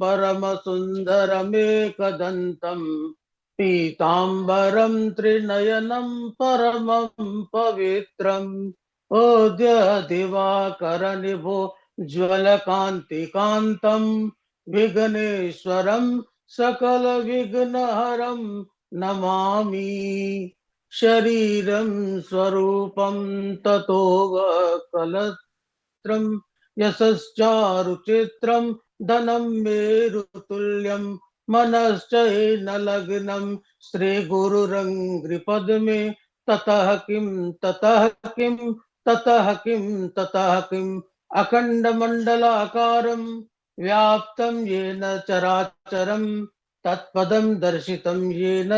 परमसुन्दरमेकदन्तं पीताम्बरं त्रिनयनं परमं पवित्रम् ओद्य दिवाकरनिभो ज्वलकान्तिकान्तं विघ्नेश्वरं सकलविघ्नहरं नमामि। शरीरं स्वरूपं ततो वकलत्रं यशश्चारुचित्रं धनं मेरुतुल्यं मनश्चैन लग्नं श्रीगुरुरङ्घ्रिपद्मे ततः किं ततः किं ततः किं ततः किं अखण्डमण्डलाकारं व्याप्तं येन चराचरं तत्पदं दर्शितं येन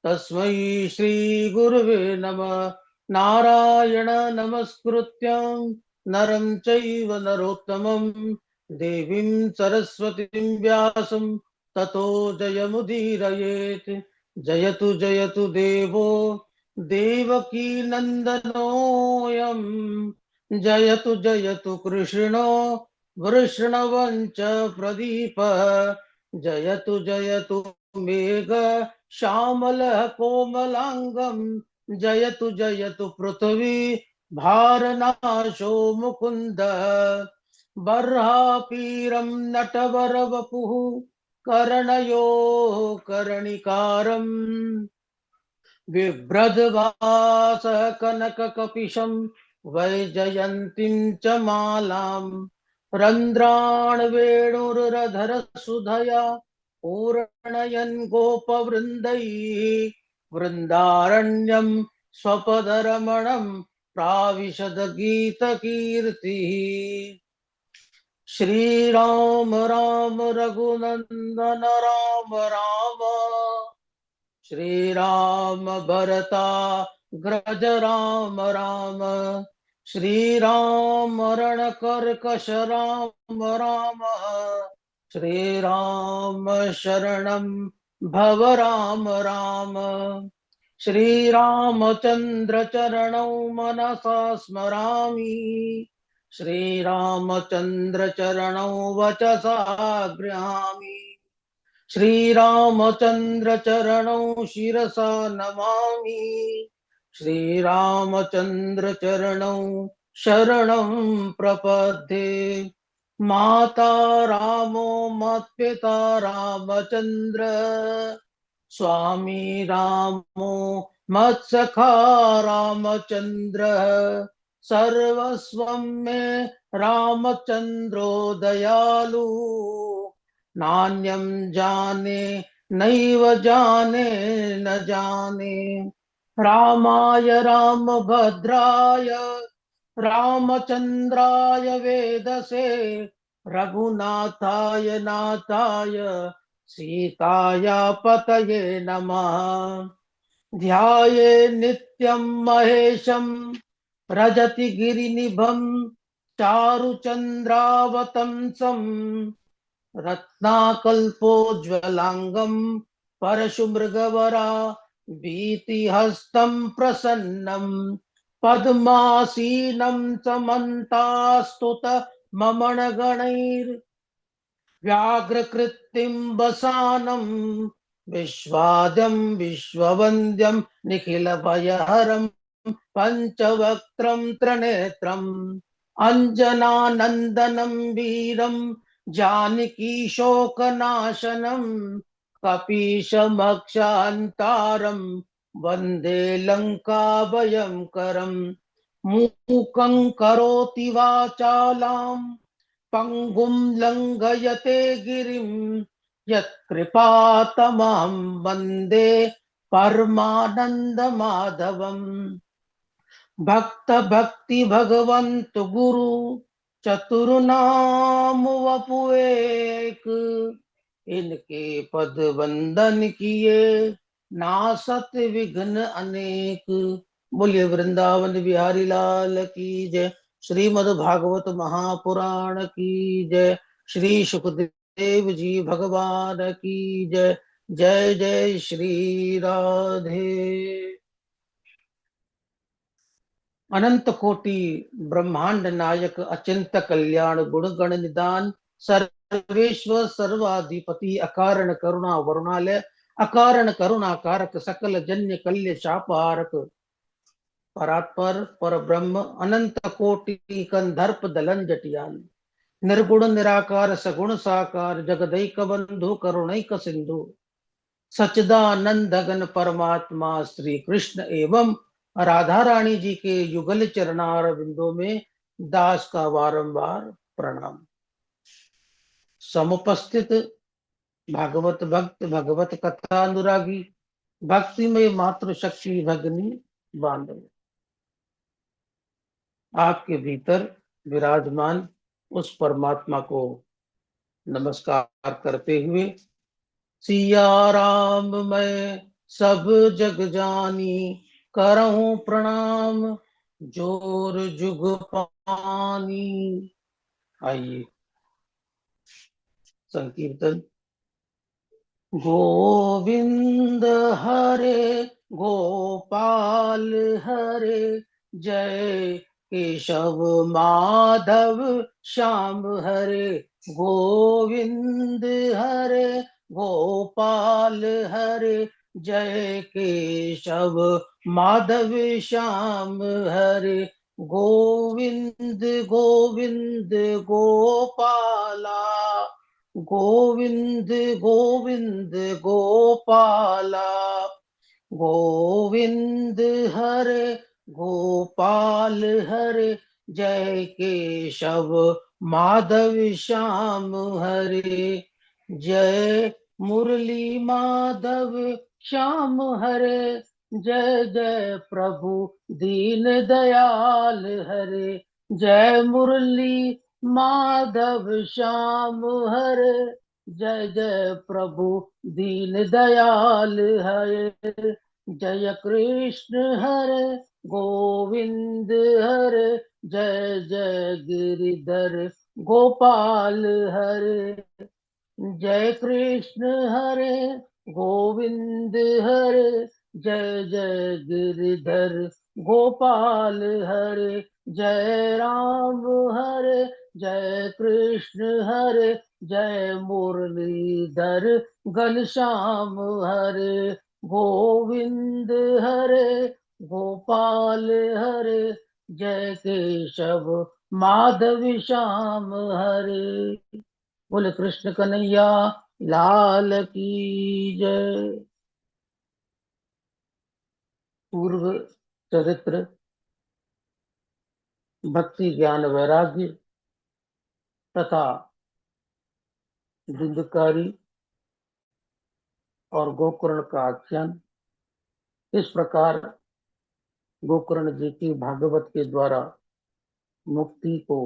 तस्मै श्रीगुरुवे नमः। नारायण नमस्कृत्यं नरं चैव नरोत्तमं देवीं सरस्वतीं व्यासं ततो जयमुदीरयेत्। जयतु जयतु देवो देवकी नन्दनोऽयं जयतु जयतु कृष्णो वृषणवञ्च प्रदीपः जयतु जयतु मेघ श्यामलः कोमलांगं जयतु जयतु पृथ्वी भारनाशो मुकुन्दः बर्हापीरं नटवरवपुः कर्णयो कर्णिकारम् बिभ्रद्वासः कनककपिशं वैजयन्तीं च मालाम् रन्ध्रान् वेणुरधरसुधया पूर्णयन् गोपवृन्दैः वृन्दारण्यं स्वपदरमणं प्राविशद गीतकीर्तिः। श्रीराम राम रघुनन्दन राम राम श्रीराम भरताग्रज राम राम श्रीराम रणकर्कश राम राम श्रीराम शरणं भव राम राम श्रीरामचन्द्र चरणौ मनसा स्मरामि श्रीरामचन्द्र चरणौ वचसा गृह्णामि श्रीरामचन्द्र चरणौ शिरसा नमामि श्रीरामचन्द्र चरणौ शरणं प्रपद्ये। माता रामो मत्पिता रामचन्द्र स्वामी रामो मत्सखा रामचन्द्र सर्वस्वं मे रामचन्द्रो दयालु नान्यं जाने नैव जाने न जाने। रामाय रामभद्राय रामचन्द्राय वेदसे रघुनाथाय नाथाय सीताया पतये नमः। ध्याये नित्यं महेशं रजति गिरिनिभं चारुचन्द्रावतंसं रत्नाकल्पोज्ज्वलांगं परशुमृगवरा भीतिहस्तं प्रसन्नं पद्मासीनं समन्तास्तुत ममणगणैर्व्याघ्रकृत्तिं वसानं विश्वाद्यं विश्ववन्द्यं निखिलभयहरं पञ्चवक्त्रं त्रिनेत्रम् अंजनानंदनं वीरं जानकी शोकनाशनं कपीशमक्षान्तारं वन्दे लङ्काभयङ्करम्। मूकं करोति वाचालां पंगुं लङ्घयते गिरिं यत्कृपातमहं वन्दे परमानन्दमाधवम्। भक्त भक्ति भगवंत गुरु चतुर्नाम वपुएक इनके पद वंदन किए नासत विघ्न अनेक। बोलिए वृंदावन बिहारी लाल की जय। श्रीमद् भागवत महापुराण की जय। श्री सुखदेव जी भगवान की जय। जय जय श्री राधे। अनंत कोटि ब्रह्मांड नायक अचिंत कल्याण गुण गण निदान सर्वेश्वर सर्वाधिपति अकारण करुणा वरुणालय अकारण करुणा कारक सकल जन्य कल्य शापहारक परात्पर पर ब्रह्म अनंत कोटि कंधर्प दलन जटियाल निर्गुण निराकार सगुण साकार जगदैक बंधु करुणैक सिंधु सच्चिदानंद घन परमात्मा श्री कृष्ण एवं राधा रानी जी के युगल चरणार बिंदु में दास का बारंबार प्रणाम। समुपस्थित भागवत भक्त भगवत कथा अनुरागी भक्तिमय मातृशक्ति भगनी बांधव, आपके भीतर विराजमान उस परमात्मा को नमस्कार करते हुए सिया राम मैं सब जग जानी करहूं प्रणाम जोर जुग पानी। आइए संकीर्तन। गोविंद हरे गोपाल हरे जय केशव माधव श्याम हरे गोविंद हरे गोपाल हरे जय केशव माधव श्याम हरे गोविंद गोविंद गोपाला गोविंद गोविंद गोपाला गोविंद हरे गोपाल हरे जय केशव माधव श्याम हरे जय मुरली माधव श्याम हरे जय जय प्रभु दीन दयाल हरे जय मुरली माधव श्याम हरे जय जय प्रभु दीन दयाल हरे जय कृष्ण हरे गोविंद हरे जय जय गिरिधर गोपाल हरे जय कृष्ण हरे गोविंद हरे जय जय गिरिधर गोपाल हरे जय राम हरे जय कृष्ण हरे जय मुरलीधर घनश्याम हरे गोविंद हरे गोपाल हरे जय केशव माधव श्याम हरे। बोले कृष्ण कन्हैया लाल की जय। पूर्व चरित्र भक्ति ज्ञान वैराग्य तथा धुंधकारी और गोकर्ण का आख्यान। इस प्रकार गोकर्ण जी की भागवत के द्वारा मुक्ति को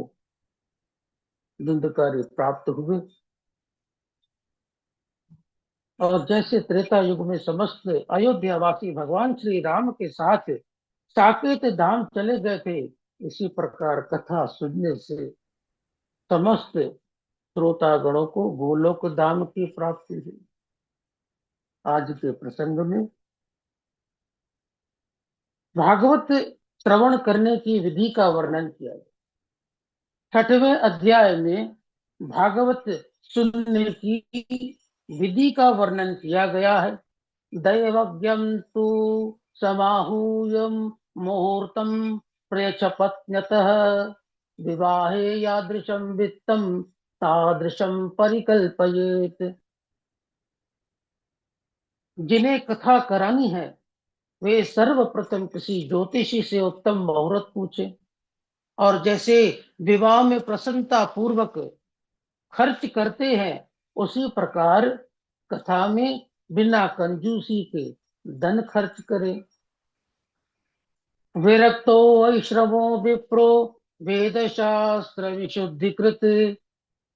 धुंधकारी प्राप्त हुए और जैसे त्रेता युग में समस्त अयोध्यावासी भगवान श्री राम के साथ साकेत धाम चले गए थे, इसी प्रकार कथा सुनने से समस्त श्रोतागणों को गोलोक धाम की प्राप्ति हुई। आज के प्रसंग में भागवत श्रवण करने की विधि का वर्णन किया गया। 6वें अध्याय में भागवत सुनने की विधि का वर्णन किया गया है। दैवज्ञम तु समाहूयम मुहूर्तम प्रेक्षपत्न्यतः विवाहे यादृशम वित्तम तादृशम परिकल्पयेत। जिन्हें कथा करानी है वे सर्वप्रथम किसी ज्योतिषी से उत्तम मुहूर्त पूछे और जैसे विवाह में प्रसन्नता पूर्वक खर्च करते हैं उसी प्रकार कथा में बिना कंजूसी के धन खर्च करें। विरक्तो वैश्रवो विप्रो वेद शास्त्र विशुद्धिकृत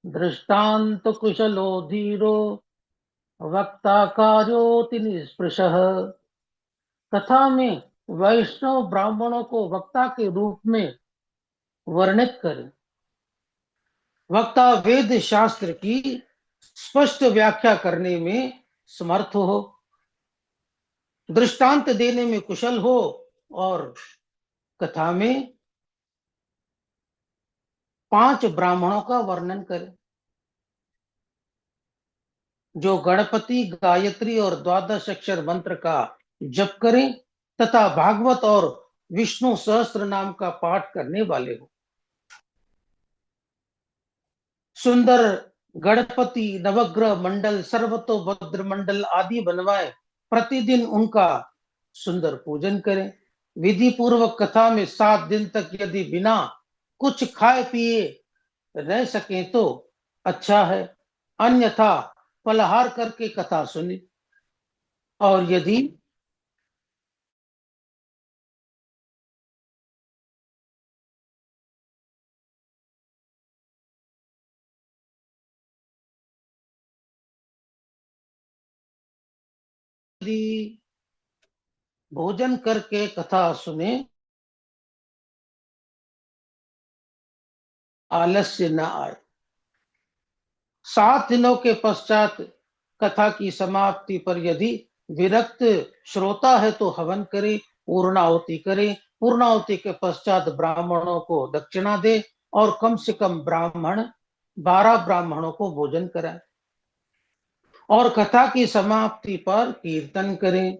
दृष्टांत कुशलो धीरो वक्ता कार्योति निष्पृशः। कथा में वैष्णव ब्राह्मणों को वक्ता के रूप में वर्णित करें। वक्ता वेद शास्त्र की स्पष्ट व्याख्या करने में समर्थ हो, दृष्टांत देने में कुशल हो और कथा में 5 ब्राह्मणों का वर्णन करें। जो गणपति, गायत्री और द्वादश अक्षर मंत्र का जप करें तथा भागवत और विष्णु सहस्त्र नाम का पाठ करने वाले हो। सुंदर गणपति नवग्रह मंडल, सर्वतोभद्र मंडल आदि बनवाए, प्रतिदिन उनका सुंदर पूजन करें। विधि पूर्वक कथा में 7 दिन तक यदि बिना कुछ खाए पिए रह सके तो अच्छा है, अन्यथा फलाहार करके कथा सुने। और यदि भोजन करके कथा सुने, आलस्य न आए। 7 दिनों के पश्चात कथा की समाप्ति पर यदि विरक्त श्रोता है तो हवन करे, पूर्णाहुति करे। पूर्णाहुति के पश्चात ब्राह्मणों को दक्षिणा दे और कम से कम 12 ब्राह्मणों को भोजन कराए और कथा की समाप्ति पर कीर्तन करें।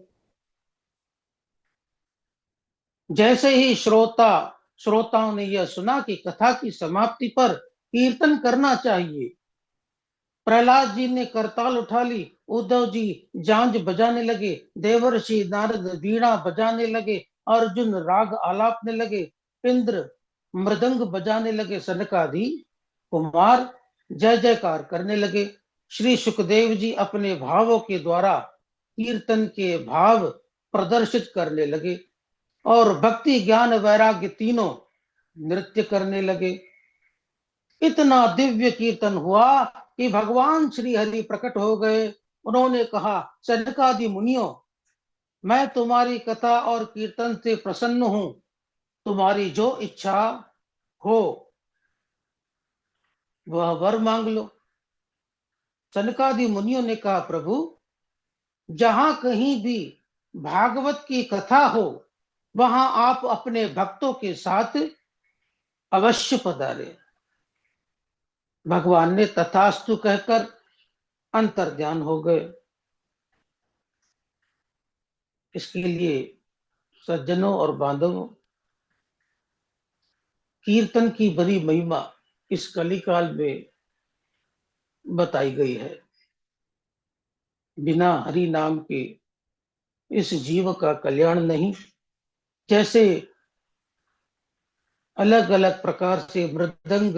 जैसे ही श्रोताओं ने यह सुना कि कथा की समाप्ति पर कीर्तन करना चाहिए, प्रहलाद जी ने करताल उठा ली, उद्धव जी झांझ बजाने लगे, देवर्षि नारद वीणा बजाने लगे, अर्जुन राग आलापने लगे, इंद्र मृदंग बजाने लगे, सनकादि कुमार जय जयकार करने लगे। श्री सुखदेव जी अपने भावों के द्वारा कीर्तन के भाव प्रदर्शित करने लगे और भक्ति ज्ञान वैराग्य तीनों नृत्य करने लगे। इतना दिव्य कीर्तन हुआ कि भगवान श्री हरि प्रकट हो गए। उन्होंने कहा, सनकादि मुनियों, मैं तुम्हारी कथा और कीर्तन से प्रसन्न हूं, तुम्हारी जो इच्छा हो वह वर मांग लो। सनकादि मुनियों ने कहा, प्रभु, जहां कहीं भी भागवत की कथा हो वहां आप अपने भक्तों के साथ अवश्य पधारे। भगवान ने तथास्तु कहकर अंतर्ध्यान हो गए। इसके लिए सज्जनों और बांधवों, कीर्तन की बड़ी महिमा इस कलिकाल में बताई गई है। बिना हरि नाम के इस जीव का कल्याण नहीं। जैसे अलग अलग प्रकार से मृदंग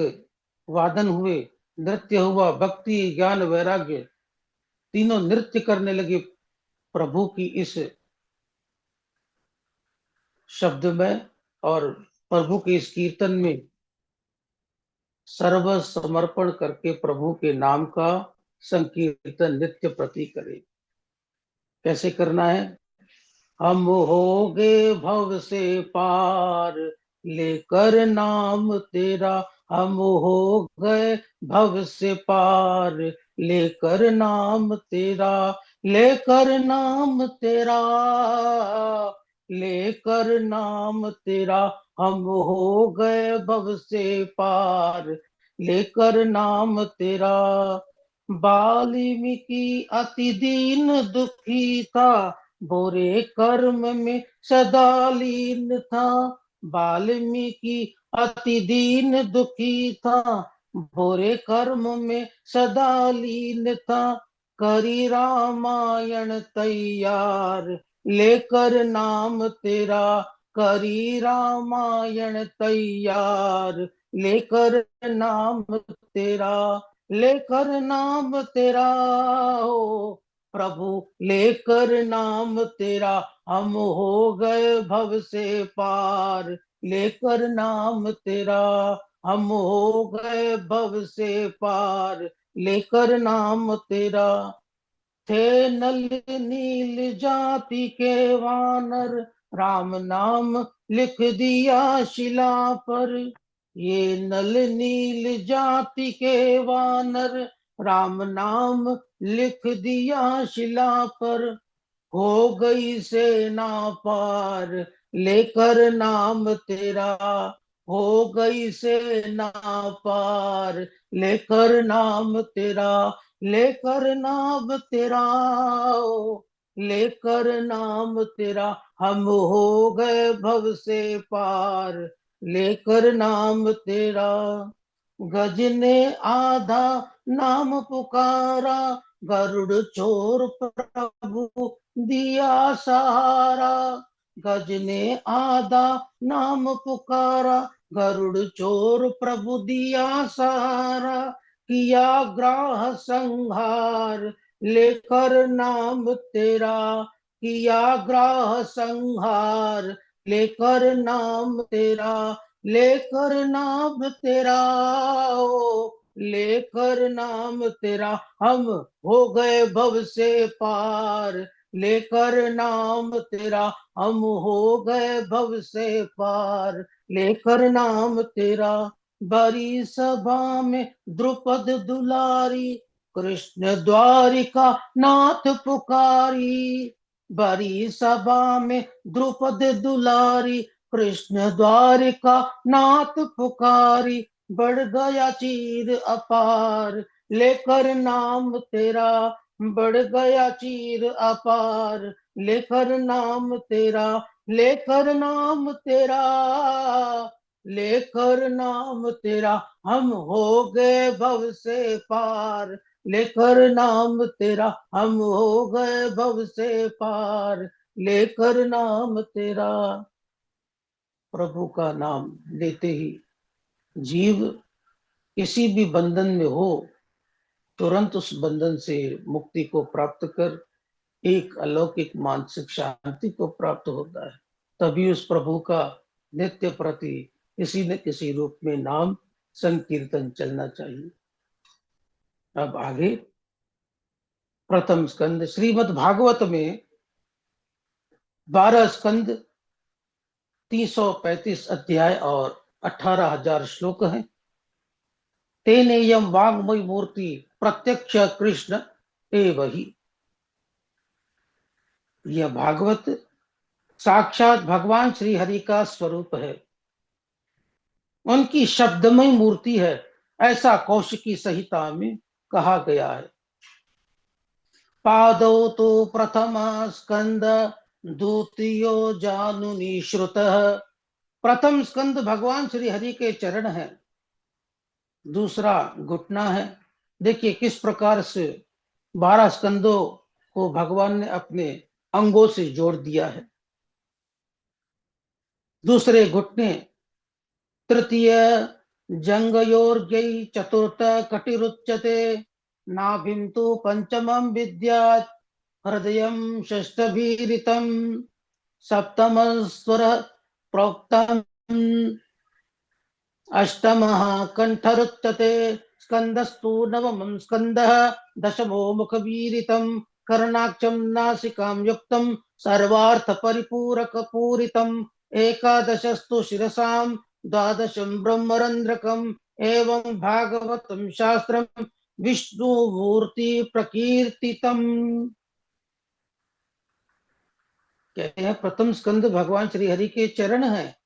वादन हुए, नृत्य हुआ, भक्ति ज्ञान वैराग्य तीनों नृत्य करने लगे प्रभु की इस शब्द में, और प्रभु के इस कीर्तन में सर्व समर्पण करके प्रभु के नाम का संकीर्तन नित्य प्रति करे। कैसे करना है? हम हो गए भव से पार, लेकर नाम तेरा। हम हो गए भव से पार, लेकर नाम तेरा। लेकर नाम तेरा, लेकर नाम तेरा। हम हो गए भव से पार, लेकर नाम तेरा। वाल्मीकि अति दीन दुखी था, बुरे कर्म में सदा लीन था। वाल्मीकि अति दीन दुखी था, बुरे कर्म में सदा लीन था। करी रामायण तैयार, लेकर नाम तेरा। करी रामायण तैयार, लेकर नाम तेरा। लेकर नाम तेरा हो प्रभु, लेकर नाम तेरा। हम हो गए भव से पार, लेकर नाम तेरा। हम हो गए भव से पार, लेकर नाम तेरा। थे नल नील जाति के वानर, राम नाम लिख दिया शिला पर। ये नल नील जाति के वानर, राम नाम लिख दिया शिला पर। हो गई सेना पार, लेकर नाम तेरा। हो गई सेना पार, लेकर नाम तेरा। लेकर नाम तेरा, लेकर नाम तेरा हम हो गए भव से पार, लेकर नाम तेरा। गज ने आधा नाम पुकारा, गरुड़ चोर प्रभु दिया सहारा। गज ने आधा नाम पुकारा, गरुड़ चोर प्रभु दिया सहारा। किया ग्राह संहार, लेकर नाम तेरा, किया ग्राह संहार, लेकर नाम तेरा, लेकर नाम तेरा, ओ लेकर नाम तेरा हम हो गए भव से पार, लेकर नाम तेरा हम हो गए भव से पार, लेकर नाम तेरा। बड़ी सभा में द्रुपद दुलारी, कृष्ण द्वारिका नाथ पुकारी। बड़ी सभा में द्रुपद दुलारी, कृष्ण द्वारिका नाथ पुकारी। बढ़ गया चीर अपार, लेकर नाम तेरा, बढ़ गया चीर अपार, लेकर नाम तेरा, लेकर नाम तेरा, लेकर नाम तेरा हम हो गए भव से पार, लेकर नाम तेरा हम हो गए भव से पार, लेकर नाम तेरा। प्रभु का नाम लेते ही जीव किसी भी बंधन में हो, तुरंत उस बंधन से मुक्ति को प्राप्त कर एक अलौकिक मानसिक शांति को प्राप्त होता है। तभी उस प्रभु का नित्य प्रति किसी न किसी रूप में नाम संकीर्तन चलना चाहिए। अब आगे प्रथम स्कंद श्रीमद् भागवत में 12 स्कंद, 335 अध्याय और 18,000 श्लोक हैं। तेनेयम वाङ्मयी मूर्ति प्रत्यक्ष कृष्ण एव ही। यह भागवत साक्षात भगवान श्री हरि का स्वरूप है, उनकी शब्दमय मूर्ति है, ऐसा कौशिकी संहिता में कहा गया है। पादौ तो प्रथम स्कंद द्वितीयो जानुनी श्रुतः। प्रथम स्कंद भगवान श्री हरि के चरण है, दूसरा घुटना है। देखिए किस प्रकार से 12 स्कंदों को भगवान ने अपने अंगों से जोड़ दिया है। दूसरे घुटने, तृतीय जंगयोर्गै, चतुर्थ कटिरुच्यते, नाभिं तु पंचमं विद्यात्, हृदयं षष्ठभीरितं, सप्तम स्वर प्रोक्तम्, अष्टमः कंठरुच्यते, स्कंदस्तु नवमं स्कंदः, दशमो मुखवीरितं, कर्णाक्षं नासिकां युक्तं, सर्वार्थ परिपूरक पूरितं, एकादशस्तु शिरसां, द्वादशं ब्रह्मरंध्रकम्, एवं भागवतं शास्त्रं विष्णुमूर्ति प्रकीर्तितम्। कहते हैं प्रथम स्कंद भगवान श्री हरि के चरण है,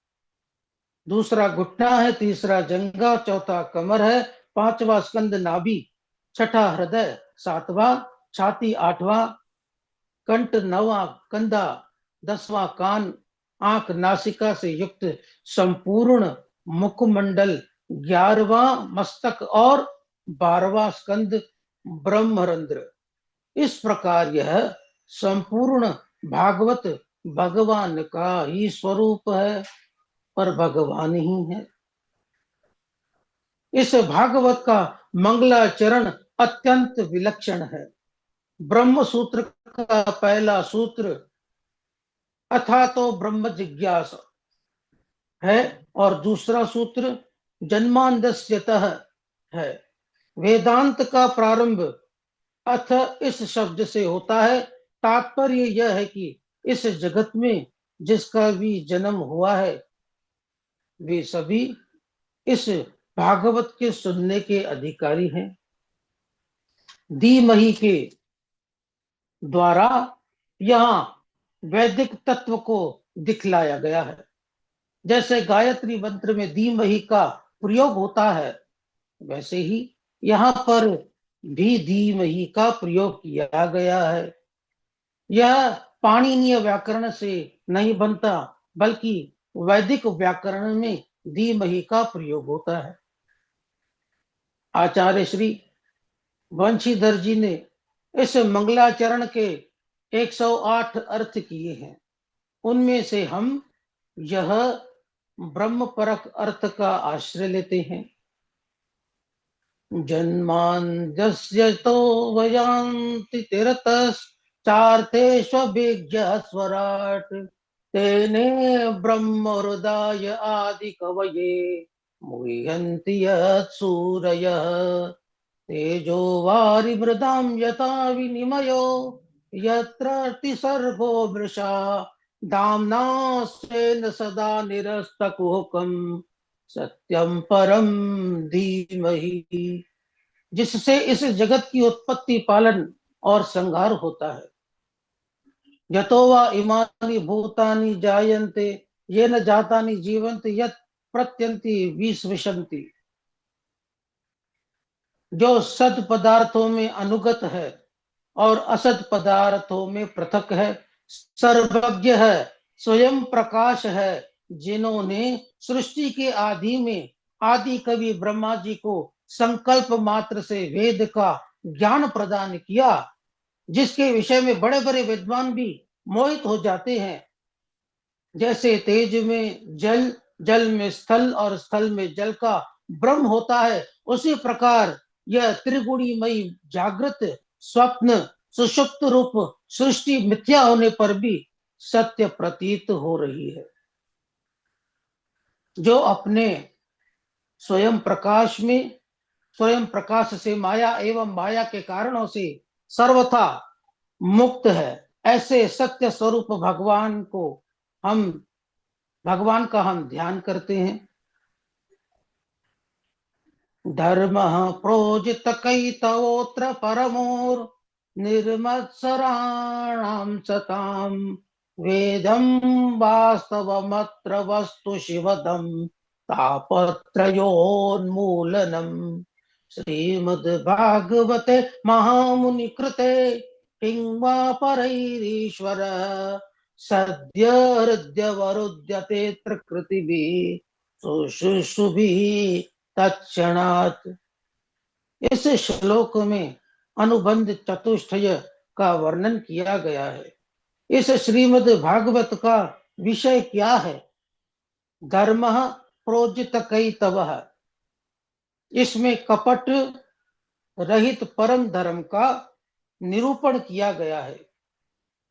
दूसरा घुटना है, तीसरा जंघा, चौथा कमर है, पांचवा स्कंद नाभि, छठा हृदय, सातवां छाती, आठवां कंठ, नौवां कंधा, 10वां कान, आंख नासिका से युक्त संपूर्ण मुखमंडल, 11वां मस्तक और 12वां स्कंद ब्रह्मरंध्र। इस प्रकार यह संपूर्ण भागवत भगवान का ही स्वरूप है, पर भगवान ही है। इस भागवत का मंगलाचरण अत्यंत विलक्षण है। ब्रह्म सूत्र का पहला सूत्र अथा तो ब्रह्म जिज्ञासा है, और दूसरा सूत्र जन्मांधस्यतः है। वेदांत का प्रारंभ अथ इस शब्द से होता है। तात्पर्य यह है कि इस जगत में जिसका भी जन्म हुआ है, वे सभी इस भागवत के सुनने के अधिकारी हैं। धीमहि के द्वारा यहाँ वैदिक तत्व को दिखलाया गया है। जैसे गायत्री मंत्र में धीमहि का प्रयोग होता है, वैसे ही यहाँ पर भी धीमहि का प्रयोग किया गया है। यह पाणिनीय व्याकरण से नहीं बनता, बल्कि वैदिक व्याकरण में धीमहि का प्रयोग होता है। आचार्य श्री वंशीधर जी ने इस मंगलाचरण के 108 अर्थ किए हैं। उनमें से हम यह ब्रह्म परक अर्थ का आश्रय लेते हैं। जन्मांजस्य तो वयांति तीरतश्चार्थेष्वभिज्ञ स्वराट तेने ब्रह्म हृदय आदि कवये मुह्यन्ति यत्सूरयः तेजो वारिमृदां यथा विनिमयो यत्र सर्गो मृषा दाम्ना स्वेन सदा निरस्तकुहकं सत्यम परम धीमहि, जिससे इस जगत की उत्पत्ति पालन और संहार होता है। यतो वा इमानि भूतानि जायन्ते येन जातानि जीवन्ति यत् प्रत्यन्ति विश्वसन्ति। जो सद पदार्थों में अनुगत है और असद पदार्थों में पृथक है, सर्वज्ञ है, स्वयं प्रकाश है, जिन्होंने सृष्टि के आदि में आदि कवि ब्रह्मा जी को संकल्प मात्र से वेद का ज्ञान प्रदान किया, जिसके विषय में बड़े बड़े विद्वान भी मोहित हो जाते हैं। जैसे तेज में जल, जल में स्थल और स्थल में जल का ब्रह्म होता है, उसी प्रकार यह त्रिगुणीमयी जागृत, स्वप्न, सुषुप्त रूप सृष्टि मिथ्या होने पर भी सत्य प्रतीत हो रही है। जो अपने स्वयं प्रकाश में, स्वयं प्रकाश से माया एवं माया के कारणों से सर्वथा मुक्त है, ऐसे सत्य स्वरूप भगवान का हम ध्यान करते हैं। धर्म प्रोजित कैतवोत्र परमोर निर्मत्सराणां सताम वेदं वास्तवमत्र वस्तु शिवदं तापत्रयोन्मूलनम् श्रीमद्भागवते महामुनि कृते किं वा परैरीश्वर सद्य हृद्यवरुध्यते कृतिभिः सुशुशुभिः तत्क्षणात्। इस श्लोक में अनुबंध चतुष्टय का वर्णन किया गया है। इस श्रीमद् भागवत का विषय क्या है? धर्म प्रोजित कैतवः, इसमें कपट रहित परम धर्म का निरूपण किया गया है।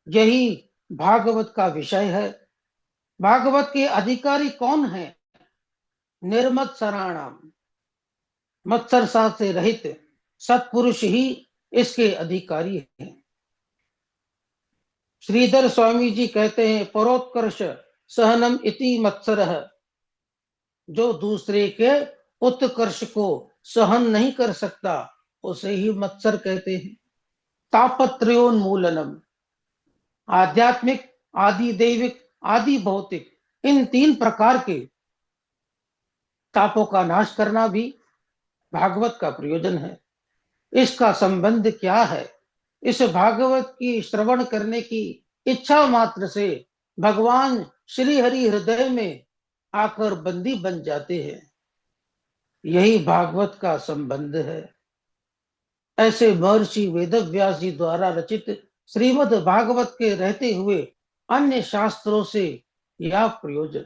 यही भागवत का विषय है। भागवत के अधिकारी कौन है? निर्मत्सराणाम, मत्सर साथ से रहित सत्पुरुष ही इसके अधिकारी हैं। श्रीधर स्वामी जी कहते हैं, परोत्कर्ष सहनम इति मत्सरः, जो दूसरे के उत्कर्ष को सहन नहीं कर सकता उसे ही मत्सर कहते हैं। तापत्रयोन्मूलनम, आध्यात्मिक, आदि दैविक, आदि भौतिक, इन तीन प्रकार के तापों का नाश करना भी भागवत का प्रयोजन है। इसका संबंध क्या है? इस भागवत की श्रवण करने की इच्छा मात्र से भगवान श्री हरि हृदय में आकर बंदी बन जाते हैं। यही भागवत का संबंध है। ऐसे महर्षि वेदव्यास जी द्वारा रचित श्रीमद् भागवत के रहते हुए अन्य शास्त्रों से यह प्रयोजन।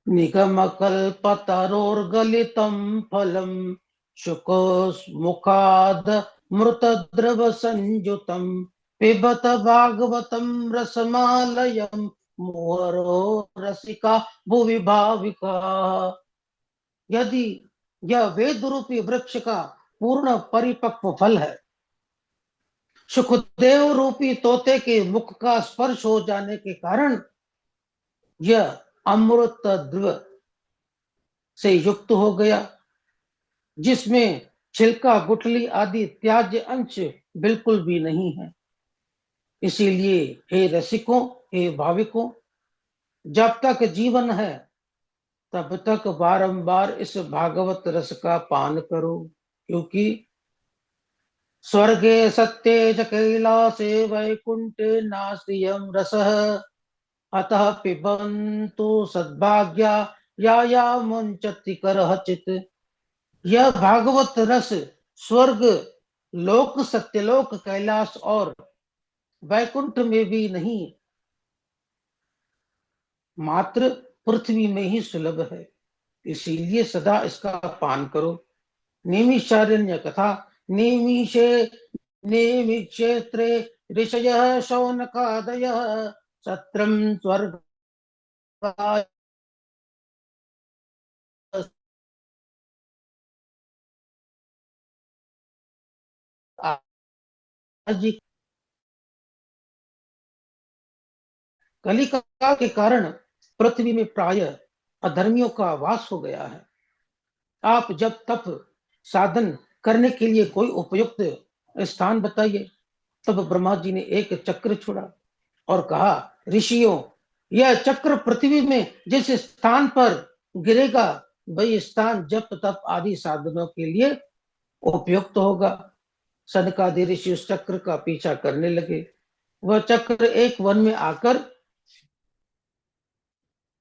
निगम कल्पतरोर्गलितं फलम शुकोस्मुखाद मृतद्रव संयुतं पिबत भागवतं रसमालयं मुहुरो रसिका भुवि भाविका। यदि यह वेद रूपी वृक्ष का पूर्ण परिपक्व फल है, सुखदेव रूपी तोते के मुख का स्पर्श हो जाने के कारण यह अमृत द्रव से युक्त हो गया, जिसमें छिलका, गुठली आदि त्याज्य अंश बिल्कुल भी नहीं है। इसीलिए हे रसिकों, हे भाविकों, जब तक जीवन है तब तक बारंबार इस भागवत रस का पान करो, क्योंकि स्वर्गे सत्ये च कैलासे वैकुंठे नास्तियं रसः अतः पिबन्तु सद्भाग्या या मुंचति करहचित। यह भागवत रस स्वर्ग, लोक, सत्यलोक, कैलाश और वैकुंठ में भी नहीं, मात्र पृथ्वी में ही सुलभ है। इसीलिए सदा इसका पान करो। नेमिषारण्य कथा। नेमिषे नेमि क्षेत्रे ऋषयः शौनकादयः सत्रं स्वर्गाय आजि। कलिका के कारण पृथ्वी में प्रायः अधर्मियों का वास हो गया है। आप जब तप साधन करने के लिए कोई उपयुक्त स्थान बताइए। तब ब्रह्मा जी ने एक चक्र छोड़ा और कहा, ऋषियों, यह चक्र पृथ्वी में जिस स्थान पर गिरेगा वही स्थान जप तप आदि साधनों के लिए उपयुक्त होगा। सनकादि ऋषि उस चक्र का पीछा करने लगे। वह चक्र एक वन में आकर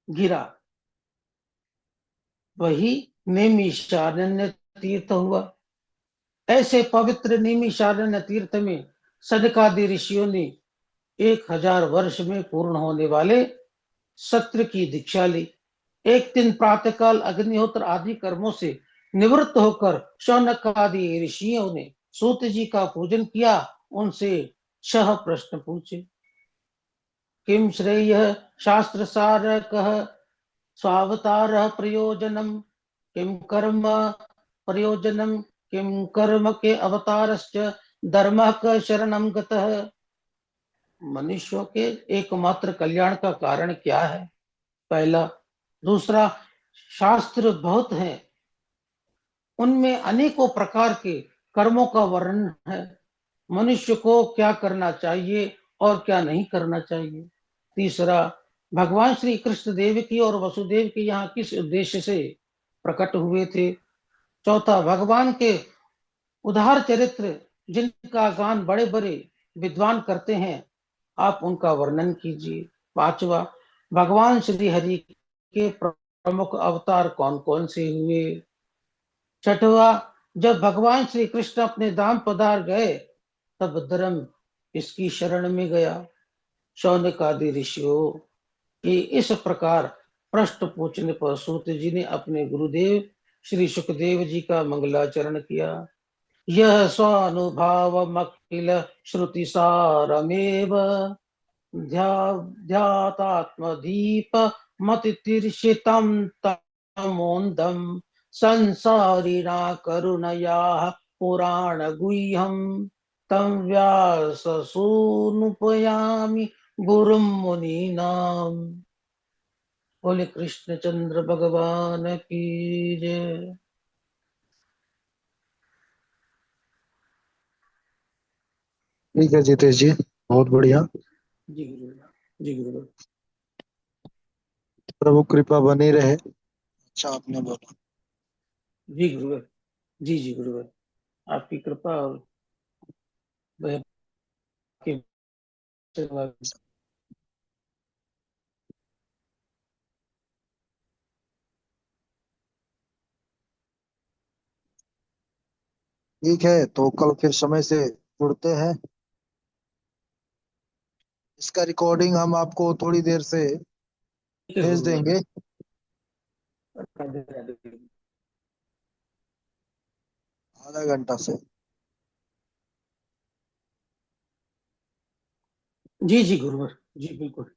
गिरा, वही नेमिषारण्य तीर्थ हुआ। ऐसे पवित्र नेमिषारण्य तीर्थ में सनकादि ऋषियों ने 1000 वर्ष में पूर्ण होने वाले सत्र की दीक्षा ली। एक दिन प्रातःकाल अग्निहोत्र आदि कर्मों से निवृत्त होकर शौनक आदि ऋषियों ने सूत जी का पूजन किया। उनसे 6 प्रश्न पूछे। किम श्रेय शास्त्र सारकः स्वावतार प्रयोजनम, किम कर्म प्रयोजनम, किम कर्म के अवतारश्च धर्म का शरणम गतः। मनुष्यों के एकमात्र कल्याण का कारण क्या है? पहला। दूसरा, शास्त्र बहुत हैं, उनमें अनेकों प्रकार के कर्मों का वर्णन है। मनुष्य को क्या करना चाहिए और क्या नहीं करना चाहिए। तीसरा, भगवान श्री कृष्ण देव की और वसुदेव के यहाँ किस उद्देश्य से प्रकट हुए थे। चौथा, भगवान के उदार चरित्र जिनका गान बड़े बड़े विद्वान करते हैं, आप उनका वर्णन कीजिए। पांचवा, भगवान श्री हरि के प्रमुख अवतार कौन कौन से हुए। छठवा, जब भगवान श्री कृष्ण अपने धाम पधार गए तब धर्म इसकी शरण में गया। शौनक आदि ऋषियों के इस प्रकार प्रश्न पूछने पर सूत जी ने अपने गुरुदेव श्री सुखदेव जी का मंगलाचरण किया। यह स्वानुभावमखिल श्रुति सारमेव ध्यात्मदीप मतितीर्षितं तमोन्दम संसारिणा करुणया पुराण गुह्यम तम व्यास सूनुपयामि गुरुम मुनीनाम। बोले कृष्ण चंद्र भगवान की जय। ठीक है जितेश जी, बहुत बढ़िया। जी गुरु। जी गुरु। प्रभु कृपा बनी रहे। अच्छा आपने बोला। जी गुरु। जी गुरु। आपकी कृपा और वह आपकी सेवा। ठीक है, तो कल फिर समय से जुड़ते हैं। इसका रिकॉर्डिंग हम आपको थोड़ी देर से ठीक है भेज गुरु। देंगे। राधे राधे। आधा घंटा से। जी जी गुरुवर। जी बिल्कुल।